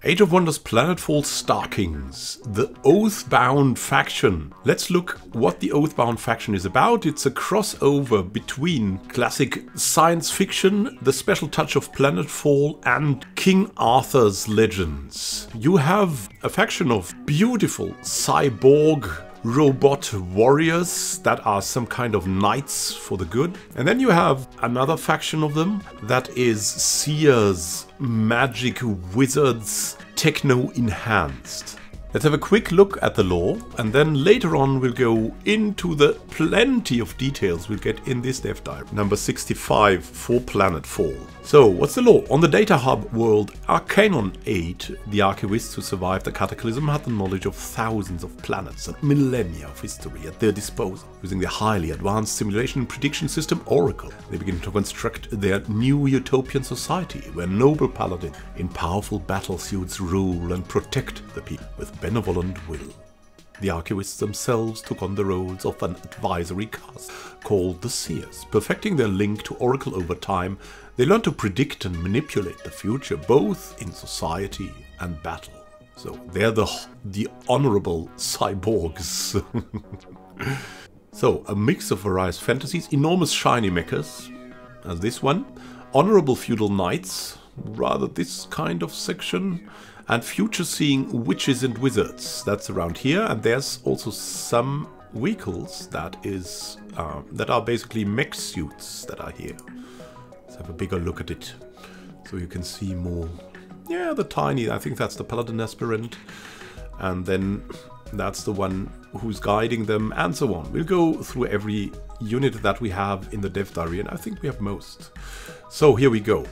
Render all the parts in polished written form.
Age of Wonders Planetfall Star Kings, the Oathbound faction. Let's look what the Oathbound faction is about. It's a crossover between classic science fiction, the special touch of Planetfall, and King Arthur's legends. You have a faction of beautiful cyborg robot warriors that are some kind of knights for the good. And then you have another faction of them that is seers, magic wizards, techno enhanced. Let's have a quick look at the lore, and then later on we'll go into the plenty of details we'll get in this dev dive, number 65 for Planetfall. So, what's the lore? On the data hub world Arcanon 8, the archivists who survived the cataclysm had the knowledge of thousands of planets and millennia of history at their disposal. Using their highly advanced simulation and prediction system Oracle, they begin to construct their new utopian society where noble Paladin in powerful battlesuits rule and protect the people with benevolent will. The archivists themselves took on the roles of an advisory cast called the Seers. Perfecting their link to Oracle over time, they learned to predict and manipulate the future, both in society and battle. So they're the honorable cyborgs. So a mix of various fantasies, enormous shiny mechas, as this one, honorable feudal knights, rather this kind of section, and future-seeing witches and wizards. That's around here, and there's also some vehicles that are basically mech suits that are here. Let's have a bigger look at it, so you can see more. Yeah, the tiny, I think that's the Paladin aspirant, and then that's the one who's guiding them, and so on. We'll go through every unit that we have in the dev diary, and I think we have most. So here we go.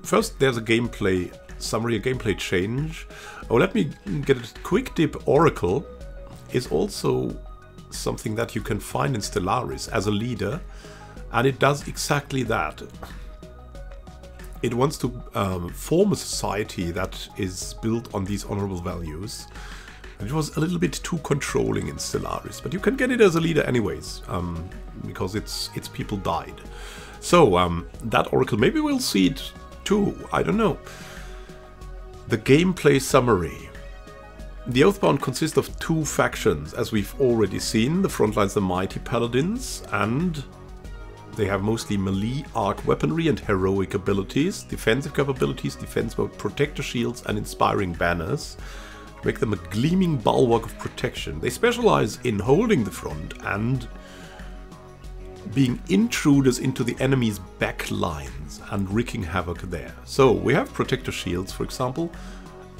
First, there's a gameplay summary, a gameplay change. Oh, let me get a quick dip. Oracle is also something that you can find in Stellaris as a leader, and it does exactly that. It wants to form a society that is built on these honorable values. It was a little bit too controlling in Stellaris, but you can get it as a leader anyways, because its people died. So that Oracle, maybe we'll see it too, I don't know. The gameplay summary. The Oathbound consists of two factions, as we've already seen. The frontlines, the mighty Paladins, and they have mostly melee arc weaponry and heroic abilities, defensive capabilities, defense mode, protector shields, and inspiring banners. Make them a gleaming bulwark of protection. They specialize in holding the front and being intruders into the enemy's back lines and wreaking havoc there. So we have protector shields, for example,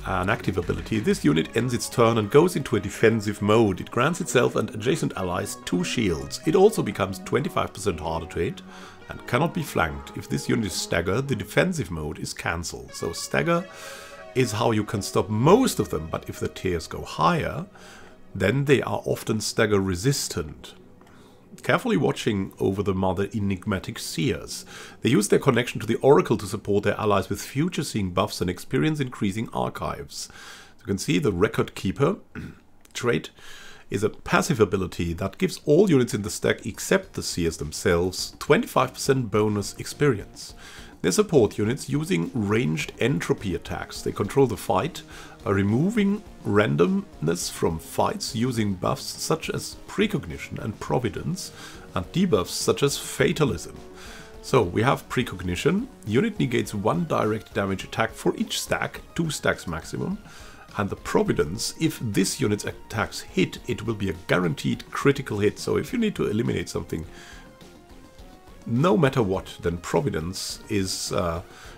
an active ability. This unit ends its turn and goes into a defensive mode. It grants itself and adjacent allies 2 shields. It also becomes 25% harder to hit and cannot be flanked. If this unit is staggered, the defensive mode is cancelled. So stagger is how you can stop most of them, but if the tiers go higher, then they are often stagger resistant. Carefully watching over them are the enigmatic seers. They use their connection to the Oracle to support their allies with future-seeing buffs and experience-increasing archives. So you can see the Record Keeper trait is a passive ability that gives all units in the stack except the seers themselves 25% bonus experience. They support units using ranged entropy attacks. They control the fight by removing randomness from fights using buffs such as precognition and providence and debuffs such as fatalism. So we have precognition. Unit negates 1 direct damage attack for each stack, 2 stacks maximum. And the providence, if this unit's attacks hit, it will be a guaranteed critical hit. So if you need to eliminate something, no matter what, then Providence is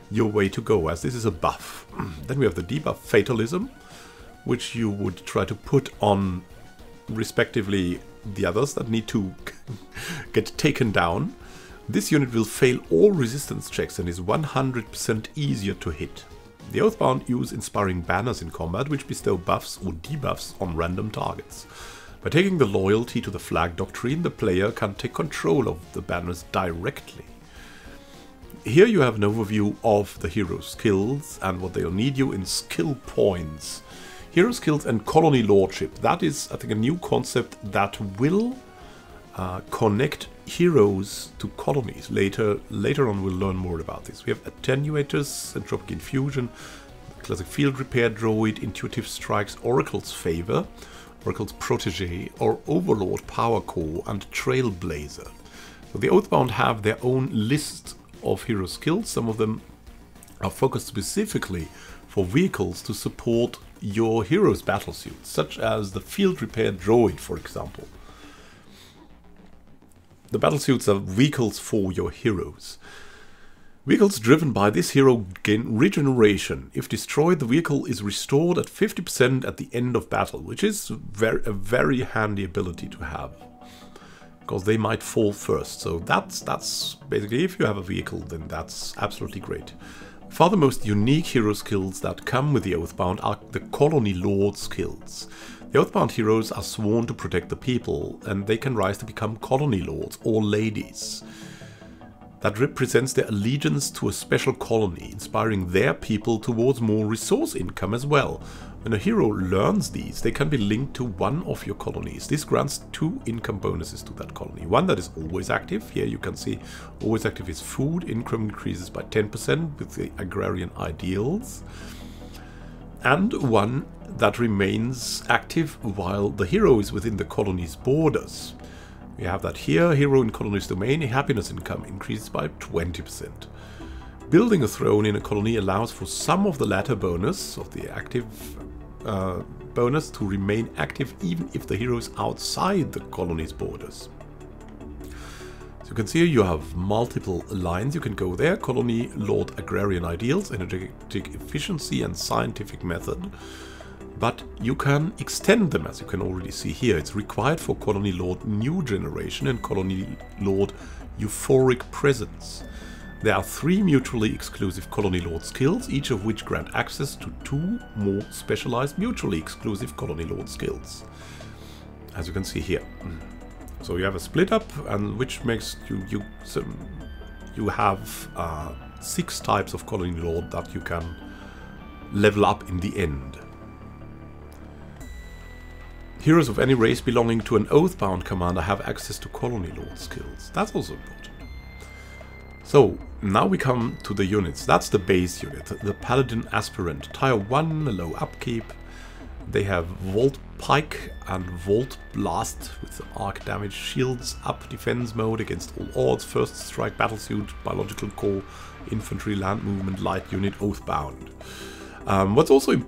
your way to go, as this is a buff. Then we have the debuff Fatalism, which you would try to put on, respectively, the others that need to get taken down. This unit will fail all resistance checks and is 100% easier to hit. The Oathbound use Inspiring Banners in combat, which bestow buffs or debuffs on random targets. By taking the loyalty to the flag doctrine, the player can take control of the banners directly. Here you have an overview of the hero skills and what they'll need you in skill points. Hero skills and colony lordship. That is, I think, a new concept that will connect heroes to colonies. Later on we'll learn more about this. We have attenuators, entropic infusion, classic field repair droid, intuitive strikes, Oracle's favor, Oracle's protege, or Overlord power core, and Trailblazer. So the Oathbound have their own list of hero skills. Some of them are focused specifically for vehicles to support your hero's battlesuits, such as the field repair droid, for example. The battlesuits are vehicles for your heroes. Vehicles driven by this hero gain regeneration. If destroyed, the vehicle is restored at 50% at the end of battle, which is a very handy ability to have, because they might fall first. So that's basically, if you have a vehicle, then that's absolutely great. Far the most unique hero skills that come with the Oathbound are the Colony Lord skills. The Oathbound heroes are sworn to protect the people, and they can rise to become Colony Lords or Ladies. That represents their allegiance to a special colony, inspiring their people towards more resource income as well. When a hero learns these, they can be linked to one of your colonies. This grants 2 income bonuses to that colony. One that is always active. Here you can see always active is food. Income increases by 10% with the agrarian ideals. And one that remains active while the hero is within the colony's borders. We have that here. Hero in colony's domain, happiness income increases by 20%. Building a throne in a colony allows for some of the latter bonus of the active bonus to remain active even if the hero is outside the colony's borders. So you can see here you have multiple lines. You can go there. Colony Lord Agrarian Ideals, Energetic Efficiency, and Scientific Method. But you can extend them, as you can already see here. It's required for Colony Lord New Generation and Colony Lord Euphoric Presence. There are 3 mutually exclusive Colony Lord skills, each of which grant access to 2 more specialized mutually exclusive Colony Lord skills, as you can see here. So you have a split up, and which makes you have 6 types of Colony Lord that you can level up in the end. Heroes of any race belonging to an Oathbound commander have access to Colony Lord skills. That's also important. So, now we come to the units. That's the base unit, the Paladin Aspirant. Tier 1, low upkeep. They have Volt Pike and Volt Blast with arc damage, shields up, defense mode against all odds, first strike, battlesuit, biological core, infantry, land movement, light unit, Oathbound. What's also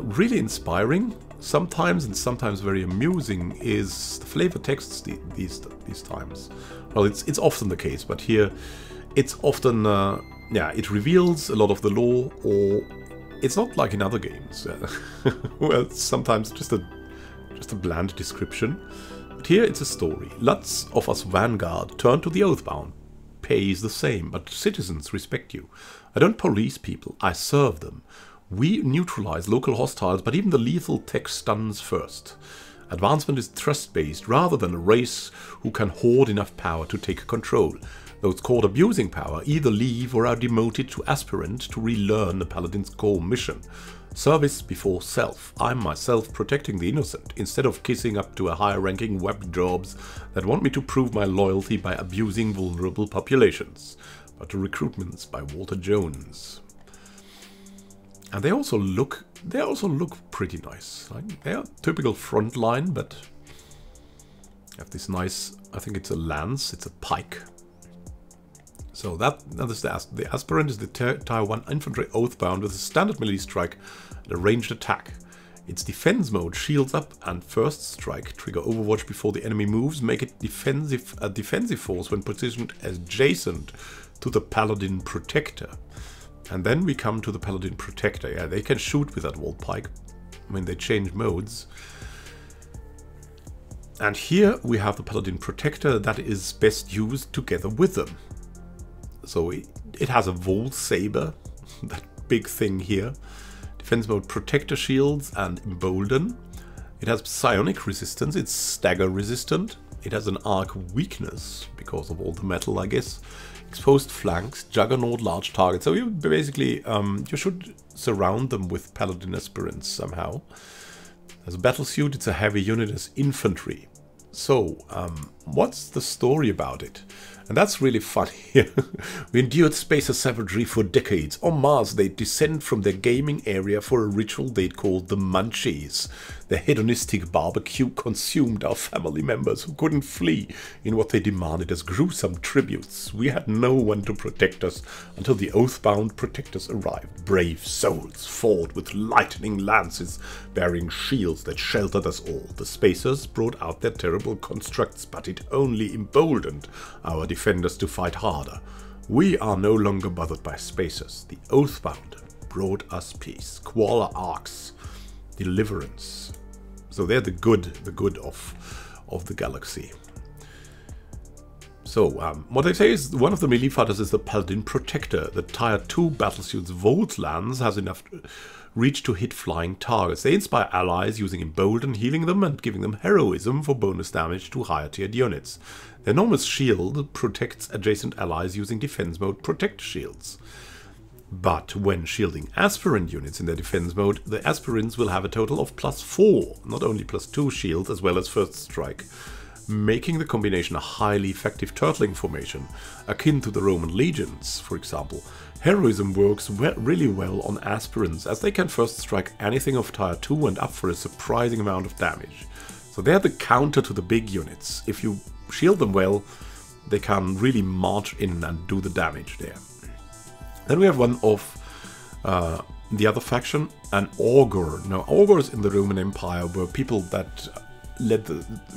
really inspiring, sometimes and sometimes very amusing, is the flavor texts these times. Well, it's often the case, but here it's often, yeah, it reveals a lot of the lore, or it's not like in other games, where it's sometimes just a bland description. But here it's a story. Lots of us Vanguard turn to the Oathbound. Pay is the same, but citizens respect you. I don't police people, I serve them. We neutralize local hostiles, but even the lethal tech stuns first. Advancement is trust-based rather than a race who can hoard enough power to take control. Those caught abusing power either leave or are demoted to aspirant to relearn the Paladin's core mission. Service before self. I'm myself protecting the innocent, instead of kissing up to a higher-ranking web jobs that want me to prove my loyalty by abusing vulnerable populations. But to recruitments by Walter Jones. And they also look pretty nice. Like, they are typical front-line, but have this nice, I think it's a lance, it's a pike. So that is the aspirant is the tier 1 infantry Oathbound with a standard melee strike and a ranged attack. Its defense mode, shields up and first strike, trigger overwatch before the enemy moves, make it a defensive force when positioned adjacent to the Paladin Protector. And then we come to the Paladin Protector. Yeah, they can shoot with that Volt Pike when they change modes. And here we have the Paladin Protector that is best used together with them. So it has a Volt Saber, that big thing here. Defense mode, Protector Shields and Embolden. It has Psionic Resistance, it's Stagger Resistant. It has an Arc Weakness, because of all the metal, I guess. Exposed Flanks, Juggernaut, Large Target. So you basically, you should surround them with Paladin Aspirants somehow. As a battlesuit, it's a heavy unit as infantry. So, what's the story about it? And that's really funny. We endured spacer savagery for decades. On Mars, they descend from their gaming area for a ritual they'd called the Munchies. Their hedonistic barbecue consumed our family members who couldn't flee in what they demanded as gruesome tributes. We had no one to protect us until the Oathbound protectors arrived. Brave souls fought with lightning lances, bearing shields that sheltered us all. The spacers brought out their terrible constructs, but it only emboldened our defenders to fight harder. We are no longer bothered by spacers. The Oathbound brought us peace, koala arcs, deliverance. So they're the good of the galaxy. So what they say is one of the melee fighters is the Paladin Protector. The Tier 2 battlesuit's Volt Lance has enough reach to hit flying targets. They inspire allies using Embolden, healing them and giving them heroism for bonus damage to higher tiered units. The enormous shield protects adjacent allies using defense mode protect shields. But when shielding aspirant units in their defense mode, the aspirants will have a total of +4, not only +2 shield as well as first strike, making the combination a highly effective turtling formation, akin to the Roman legions, for example. Heroism works really well on aspirants, as they can first strike anything of Tier 2 and up for a surprising amount of damage. So they're the counter to the big units. If you shield them well, they can really march in and do the damage there. Then we have one of the other faction, an augur. Now, augurs in the Roman Empire were people that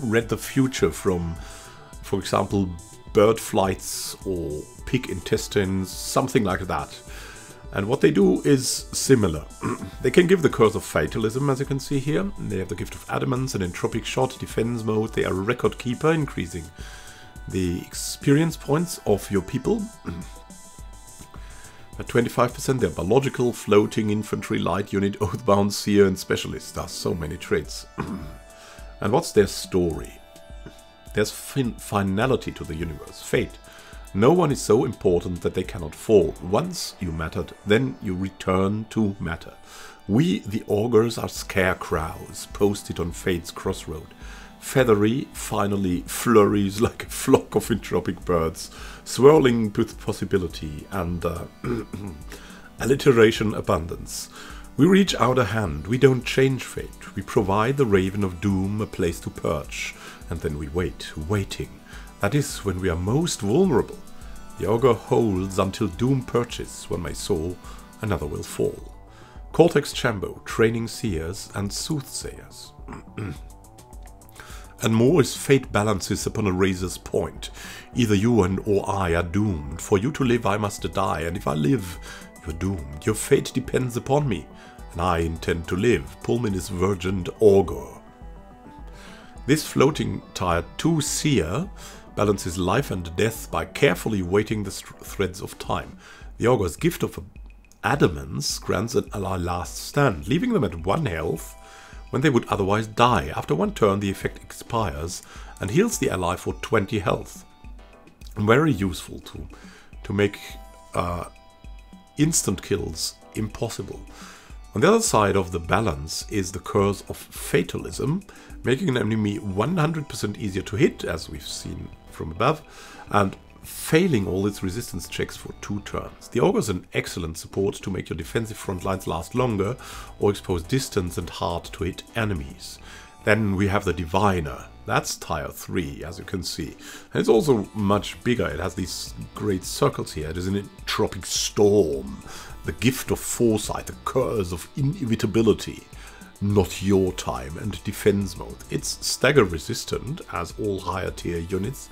read the future from, for example, bird flights or pig intestines, something like that. And what they do is similar. They can give the curse of fatalism, as you can see here. They have the gift of adamants, an entropic shot, defense mode. They are a record keeper, increasing the experience points of your people. At 25%, they're biological, floating, infantry, light unit, oathbound, seer, and specialist. There are so many traits. And what's their story? There's finality to the universe, fate. No one is so important that they cannot fall. Once you mattered, then you return to matter. We, the augurs, are scarecrows, posted on fate's crossroad. Feathery finally flurries like a flock of entropic birds, swirling with possibility and alliteration abundance. We reach out a hand, we don't change fate. We provide the Raven of Doom a place to perch, and then we wait, waiting. That is when we are most vulnerable. The augur holds until doom perches. One may soar, another will fall. Cortex Chambo, training seers and soothsayers. And more is fate balances upon a razor's point. Either you or I are doomed. For you to live, I must die, and if I live, you're doomed. Your fate depends upon me, and I intend to live. Pulminis Virgin Augur. This floating Tier 2 seer balances life and death by carefully weighting the threads of time. The augur's gift of adamants grants an ally last stand, leaving them at 1 health when they would otherwise die. After 1 turn, the effect expires and heals the ally for 20 health. Very useful to make instant kills impossible. On the other side of the balance is the curse of fatalism, making an enemy 100% easier to hit, as we've seen from above, and failing all its resistance checks for 2 turns. The augur is an excellent support to make your defensive front lines last longer or expose distance and hard to hit enemies. Then we have the Diviner. That's Tier 3, as you can see. And it's also much bigger. It has these great circles here. It is an entropic storm. The gift of foresight, the curse of inevitability. Not your time, and defense mode. It's stagger resistant, as all higher tier units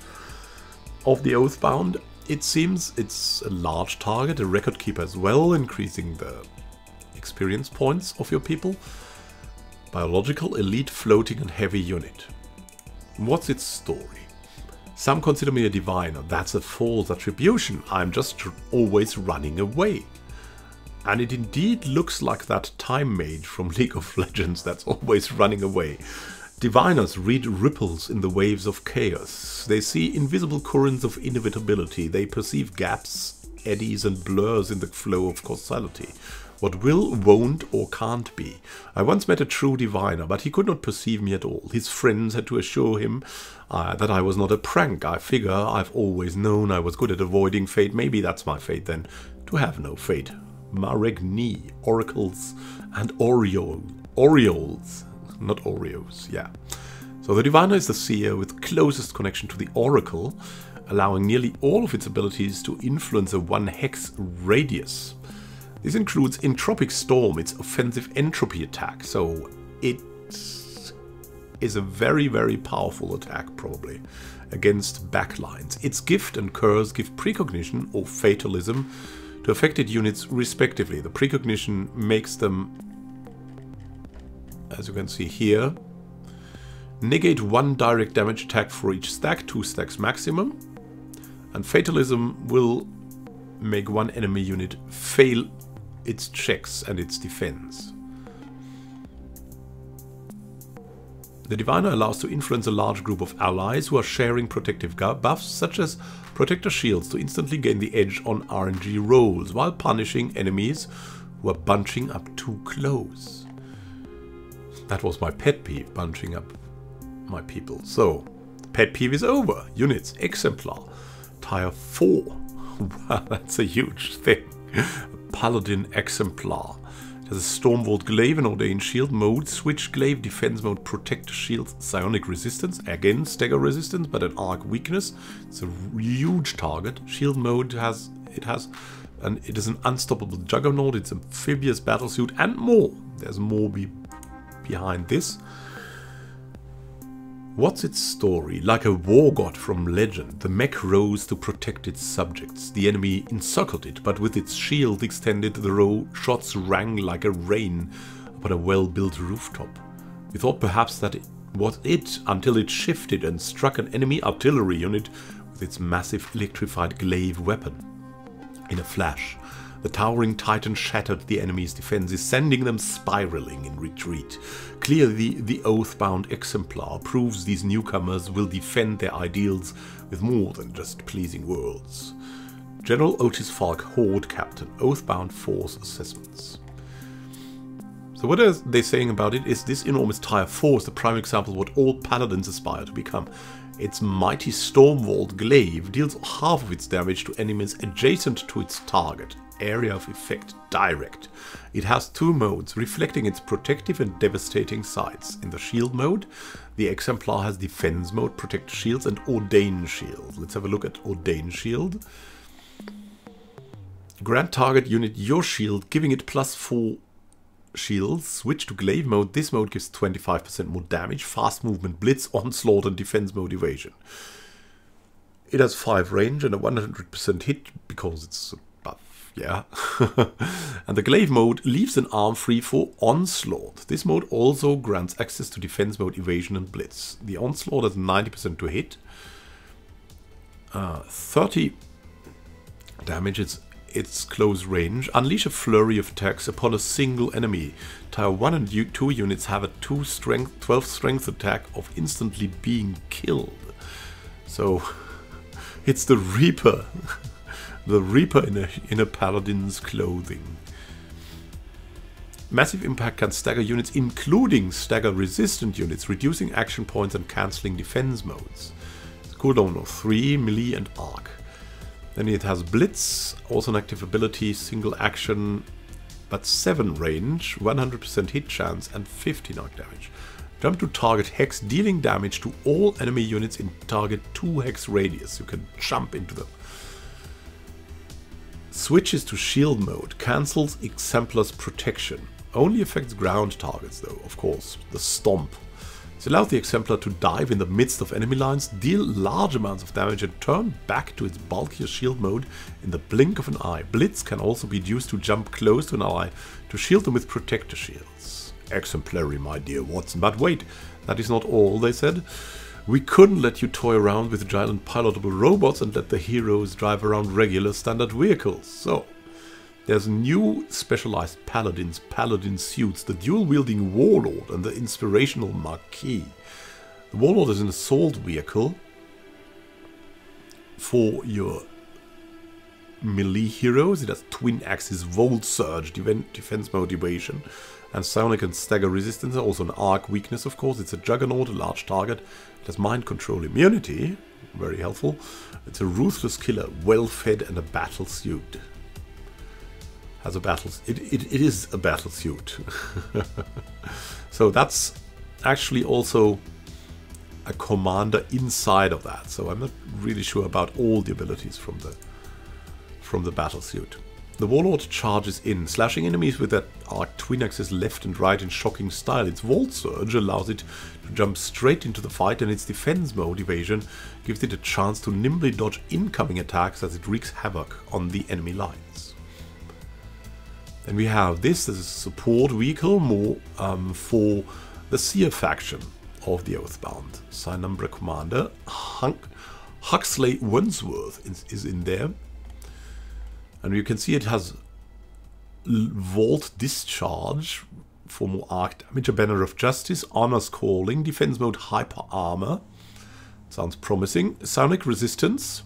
of the Oathbound. It seems it's a large target, a record keeper as well, increasing the experience points of your people. Biological, elite, floating and heavy unit. What's its story? Some consider me a diviner. That's a false attribution. I'm just always running away. And it indeed looks like that time mage from League of Legends that's always running away. Diviners read ripples in the waves of chaos. They see invisible currents of inevitability. They perceive gaps, eddies and blurs in the flow of causality. What will, won't, or can't be. I once met a true diviner, but he could not perceive me at all. His friends had to assure him that I was not a prank. I figure I've always known I was good at avoiding fate. Maybe that's my fate then, to have no fate. Maregni, oracles, and Orioles. Not Oreos, yeah. So the diviner is the seer with closest connection to the oracle, allowing nearly all of its abilities to influence a 1 hex radius. This includes Entropic Storm, its offensive entropy attack, so it is a very, very powerful attack, probably, against backlines. Its gift and curse give precognition or fatalism to affected units respectively. The precognition makes them, as you can see here, negate 1 direct damage attack for each stack, 2 stacks maximum, and fatalism will make 1 enemy unit fail its checks and its defense. The diviner allows to influence a large group of allies who are sharing protective buffs, such as protector shields, to instantly gain the edge on RNG rolls, while punishing enemies who are bunching up too close. That was my pet peeve, bunching up my people. So, pet peeve is over. Units, exemplar, tier 4. Wow, that's a huge thing. Paladin exemplar. It has a Stormvault Glaive, an Ordained Shield mode, Switch Glaive, Defense mode, Protector Shield, Psionic Resistance, again Stagger Resistance, but an Arc Weakness. It's a huge target. Shield mode it is an Unstoppable Juggernaut, it's Amphibious Battlesuit, and more. There's more behind this. What's its story? Like a war god from legend, the mech rose to protect its subjects. The enemy encircled it, but with its shield extended, the shots rang like a rain upon a well-built rooftop. We thought perhaps that it was it, until it shifted and struck an enemy artillery unit with its massive electrified glaive weapon. In a flash, the towering titan shattered the enemy's defenses, sending them spiraling in retreat. Clearly, the Oathbound exemplar proves these newcomers will defend their ideals with more than just pleasing words. General Otis Falk, Horde Captain, Oathbound Force Assessments. So what are they saying about it is this enormous tier 4 is the prime example of what all paladins aspire to become. Its mighty Stormvault Glaive deals half of its damage to enemies adjacent to its target. Area of effect direct. It has 2 modes, reflecting its protective and devastating sides. In the shield mode, the exemplar has defense mode, protect shields, and ordain shield. Let's have a look at ordain shield. Grant target unit your shield, giving it +4 shields. Switch to glaive mode. This mode gives 25% more damage, fast movement, blitz, onslaught, and defense mode evasion. It has 5 range and a 100% hit because it's yeah. And the glaive mode leaves an arm free for onslaught. This mode also grants access to defense mode, evasion, and blitz. The onslaught has 90% to hit, 30 damage. Its close range. Unleash a flurry of attacks upon a single enemy. Tier 1 and 2 units have a 12 strength attack of instantly being killed. So it's the Reaper. The Reaper in a paladin's clothing. Massive impact can stagger units, including stagger resistant units, reducing action points and cancelling defense modes. It's cooldown of 3, melee, and arc. Then it has Blitz, also an active ability, single action, but 7 range, 100% hit chance, and 50 knock damage. Jump to target hex, dealing damage to all enemy units in target 2 hex radius. You can jump into them. Switches to shield mode, cancels Exemplar's protection. Only affects ground targets though, of course, the Stomp. It allows the Exemplar to dive in the midst of enemy lines, deal large amounts of damage and turn back to its bulkier shield mode in the blink of an eye. Blitz can also be used to jump close to an ally to shield them with protector shields. Exemplary, my dear Watson. But wait, that is not all, they said. We couldn't let you toy around with giant pilotable robots and let the heroes drive around regular standard vehicles. So, there's new specialized paladins, paladin suits, the dual-wielding warlord and the inspirational marquis. The warlord is an assault vehicle for your melee heroes. It has twin axis volt surge, defense motivation, and psionic and stagger resistance. Also an arc weakness, of course. It's a juggernaut, a large target. It has mind control immunity, very helpful. It's a ruthless killer, well fed, and a battle suit. Has a battle. It is a battle suit. So that's actually also a commander inside of that. So I'm not really sure about all the abilities from the battle suit. The Warlord charges in, slashing enemies with that arc twin axis left and right in shocking style. Its Volt Surge allows it to jump straight into the fight, and its defense mode evasion gives it a chance to nimbly dodge incoming attacks as it wreaks havoc on the enemy lines. Then we have this as a support vehicle, more for the Seer faction of the Oathbound. Signumbra Commander Huxley Wensworth is in there. And you can see it has Volt Discharge for more arc damage, a Banner of Justice, Honor's Calling, Defense Mode Hyper Armor. Sounds promising. Psionic Resistance.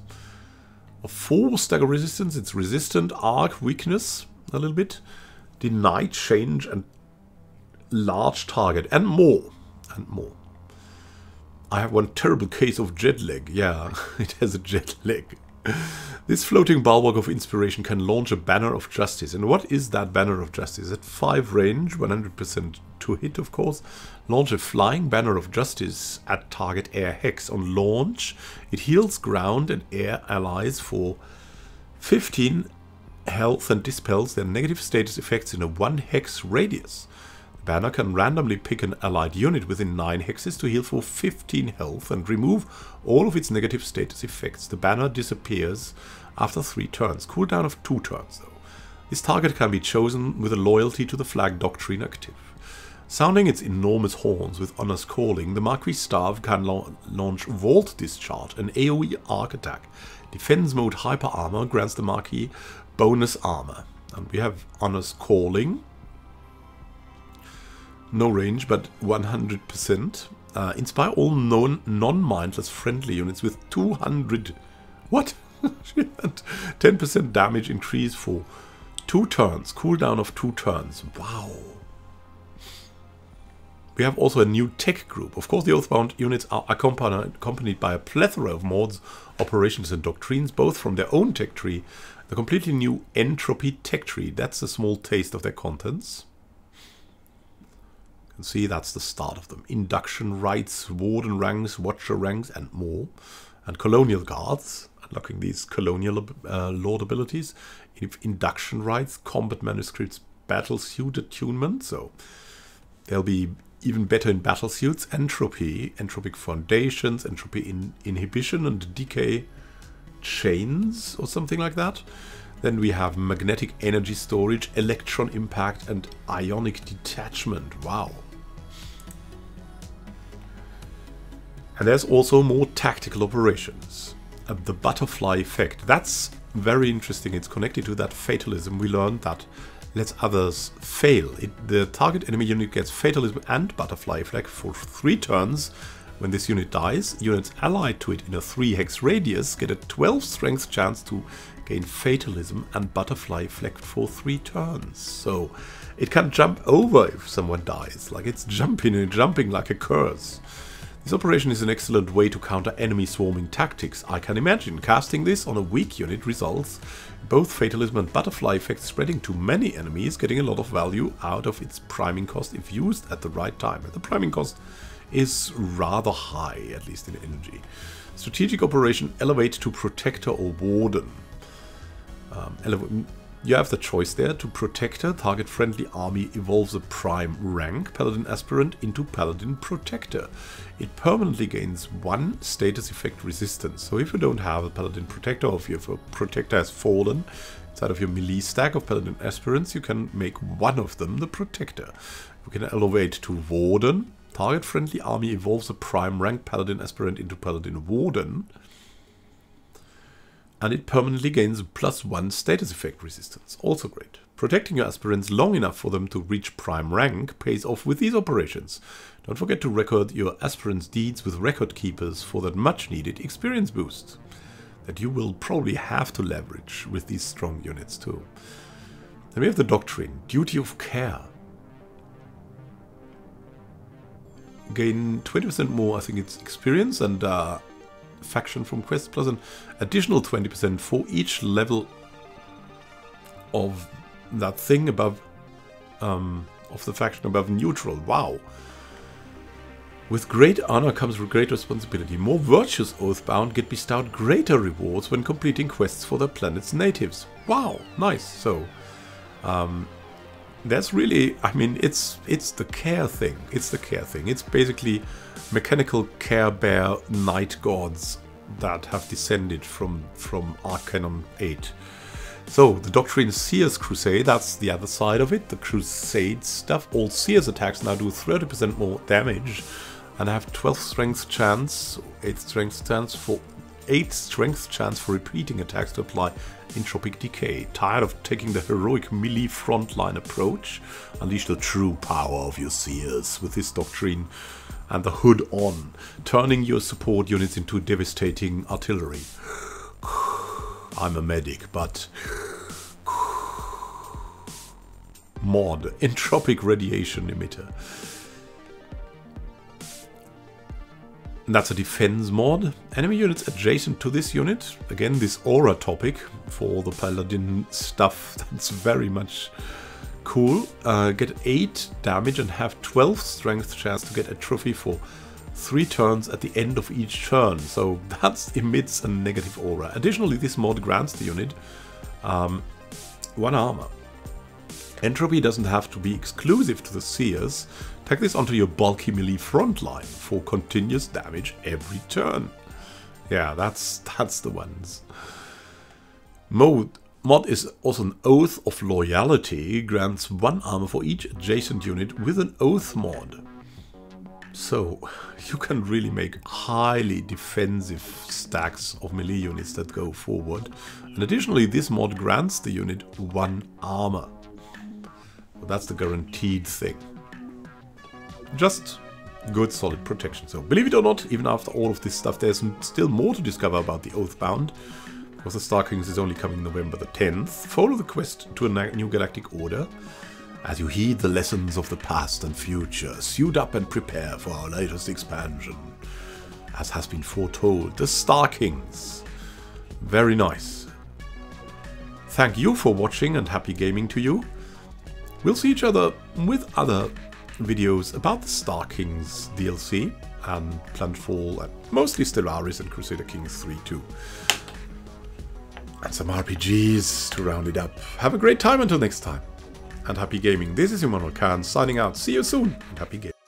A 4 stagger resistance. It's resistant, arc weakness a little bit. Deny change and large target. And more. And more. I have one terrible case of jet lag. Yeah, it has a jet lag. This floating bulwark of inspiration can launch a Banner of Justice. And what is that Banner of Justice? At 5 range, 100% to hit, of course. Launch a flying Banner of Justice at target air hex. On launch, it heals ground and air allies for 15 health and dispels their negative status effects in a 1 hex radius. The banner can randomly pick an allied unit within 9 hexes to heal for 15 health and remove all of its negative status effects. The banner disappears after 3 turns. Cooldown of 2 turns, though. This target can be chosen with a loyalty to the flag doctrine active. Sounding its enormous horns with Honor's Calling, the Marquis Staff can launch Volt Discharge, an AoE arc attack. Defense mode Hyper Armor grants the Marquis bonus armor. And we have Honor's Calling. No range, but 100%. Inspire all non-mindless friendly units with 200... What? 10% damage increase for 2 turns. Cooldown of 2 turns. Wow. We have also a new tech group. Of course, the Oathbound units are accompanied by a plethora of mods, operations, and doctrines, both from their own tech tree. The completely new Entropy tech tree. That's a small taste of their contents. See, that's the start of them. Induction rights, warden ranks, watcher ranks, and more. And colonial guards, unlocking these colonial lord abilities. Induction rights, combat manuscripts, battle suit attunement. So they'll be even better in battle suits. Entropy, entropic foundations, entropy inhibition, and decay chains, or something like that. Then we have magnetic energy storage, electron impact, and ionic detachment. Wow. And there's also more tactical operations. The butterfly effect. That's very interesting. It's connected to that fatalism we learned that lets others fail. The target enemy unit gets fatalism and butterfly effect for 3 turns. When this unit dies, units allied to it in a 3 hex radius get a 12 strength chance to gain fatalism and butterfly effect for 3 turns. So it can jump over if someone dies, like it's jumping like a curse. This operation is an excellent way to counter enemy swarming tactics. I can imagine casting this on a weak unit results in both fatalism and butterfly effects spreading to many enemies, getting a lot of value out of its priming cost if used at the right time. And the priming cost is rather high, at least in energy. Strategic operation elevate to protector or warden. You have the choice there. To protector, target friendly army evolves a prime rank Paladin aspirant into Paladin protector. It permanently gains 1 status effect resistance. So if you don't have a Paladin protector, or if your protector has fallen inside of your melee stack of Paladin aspirants, you can make one of them the protector. You can elevate to warden. Target friendly army evolves a prime rank Paladin aspirant into Paladin warden. And it permanently gains +1 status effect resistance. Also great. Protecting your aspirants long enough for them to reach prime rank pays off with these operations. Don't forget to record your aspirants' deeds with record keepers for that much needed experience boost. that you will probably have to leverage with these strong units too. Then we have the doctrine, duty of care. Gain 20% more, I think it's experience and faction from quests, plus an additional 20% for each level of that thing above, of the faction above neutral. Wow. With great honor comes great responsibility. More virtuous Oathbound get bestowed greater rewards when completing quests for their planet's natives. Wow, nice. So, that's really, I mean, it's the care thing. It's the care thing. It's basically mechanical care bear knight gods that have descended from Arcanon 8. So, the Doctrine Seers Crusade, that's the other side of it, the Crusade stuff. All Seers attacks now do 30% more damage and have 12 strength chance, 8 strength chance for repeating attacks to apply entropic decay. Tired of taking the heroic melee frontline approach? Unleash the true power of your Seers with this doctrine and the hood on, turning your support units into devastating artillery. I'm a medic, but mod, entropic radiation emitter. That's a defense mod. Enemy units adjacent to this unit. Again, this aura topic for the Paladin stuff. That's very much cool. Get 8 damage and have 12 strength chance to get a trophy for 3 turns at the end of each turn. So that emits a negative aura. Additionally, this mod grants the unit 1 armor. Entropy doesn't have to be exclusive to the Seers. Tag this onto your bulky melee frontline for continuous damage every turn. Yeah, that's the ones. Mod is also an Oath of Loyalty. Grants 1 armor for each adjacent unit with an Oath mod. So you can really make highly defensive stacks of melee units that go forward. And additionally, this mod grants the unit 1 armor. So that's the guaranteed thing. Just good solid protection. So believe it or not, even after all of this stuff, there's still more to discover about the Oathbound. Because the Star Kings is only coming November the 10th. Follow the quest to a new galactic order. As you heed the lessons of the past and future, suit up and prepare for our latest expansion. As has been foretold, the Star Kings. Very nice. Thank you for watching and happy gaming to you. We'll see each other with other videos about the Star Kings DLC and Planetfall and mostly Stellaris and Crusader Kings 3 too. And some RPGs to round it up. Have a great time until next time. And happy gaming. This is Immanuel Can signing out. See you soon and happy gaming.